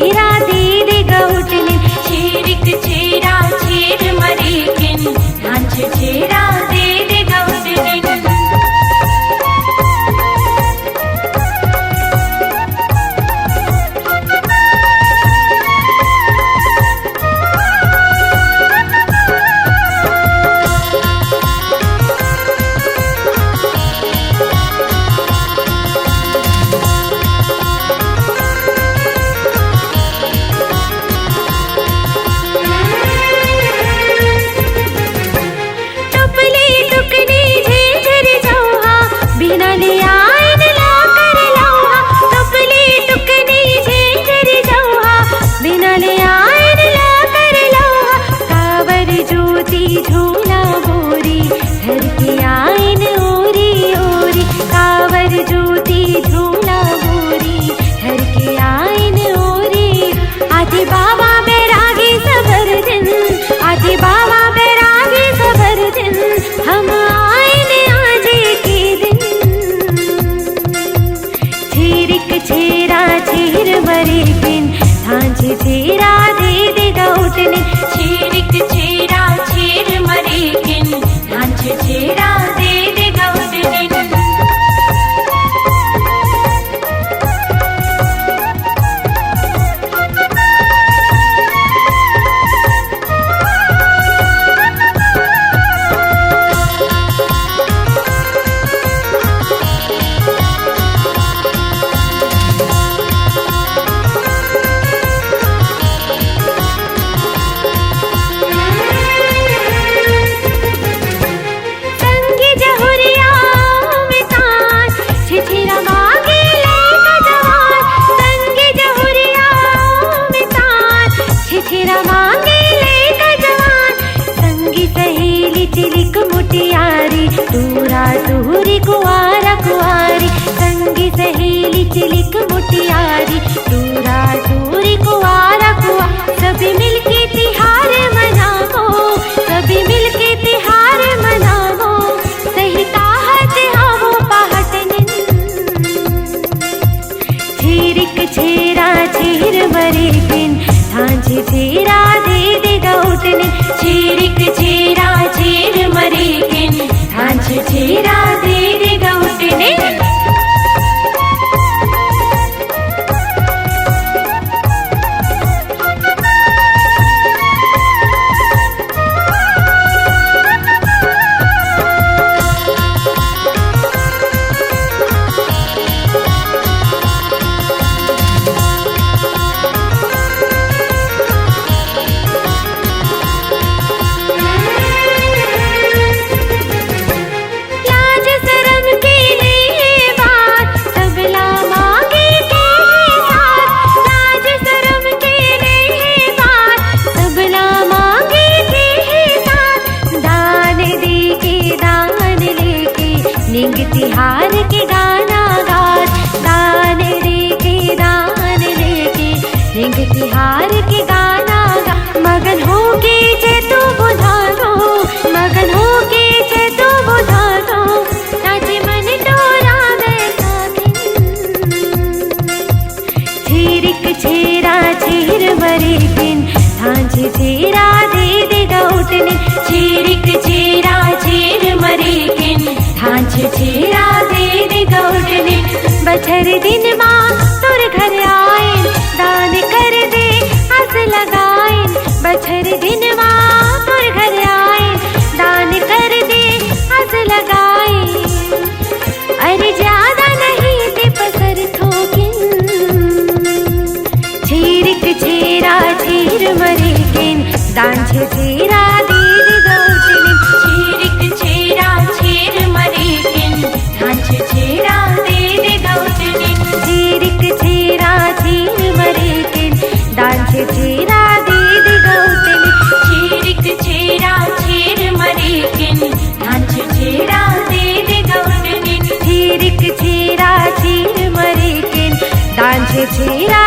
चेरा दे दे गौटने चेरिक चेरा चेर मरेकिन नाच चेरा दे दे गौटने झूला बोरी धर के आइन ओरी ओरी कावर ज्योति झूला बोरी धर के आइन ओरी आदि बाबा बैरागी सबर दिन आदि बाबा बैरागी सबर दिन हम आइन आजे के दिन चेरिक चेरा चेर मरे बिन सांझे चेरा दे दे गौटने चेरिक चेरा चेर मरेकिन नाच चेरा दे दे गौटने चिलिक मुटियारी दूरा दूरी कुआरा कुआरी संगी सहेली चिलिक मुटियारी दूरा दूरी कुआरा कुआ सभी मिलके तिहार मनावो सभी मिलके तिहार मनावो सही ताहत आवो पहटने चेरिक चेरा चेर मरे बिन सांझे चेरा दे दे गौटने चेरिक चेरा चेर मरेकिन नाच चेरा दे दे गौटने निंग तिहार के गाना गात दान रे के दान लेके निंग तिहार के गाना गा मगन हो के जे तू बुझा दो मगन हो के जे तू बुझा दो नाचे मन डोरा बैठा चेरिक चेरा चेर मरे बिन सांझे चेरा दे दे गौटने चेरिक चेरा चेर मरे बिन सांझ चेरा दे दे गौटने बछर दिन माँ तुर घर आए दान कर दे हंस लगाए बछर दिन माँ तुर घर आए दान कर दे हंस लगाए अरे ज्यादा नहीं ते पसर ठोकिन चेरिक चेरा चेर मरे किन दान चेरा दे दे गौटने चेरिक चेरा चेर मरे किन नाच चेरा दे दे गौटने चेरिक चेरा चेर मरे किन दान चेरा दे दे गौटने चेरिक चेरा चेर मरे किन नाच चेरा दे दे गौटने चेरिक चेरा चेर मरे किन दान चेरा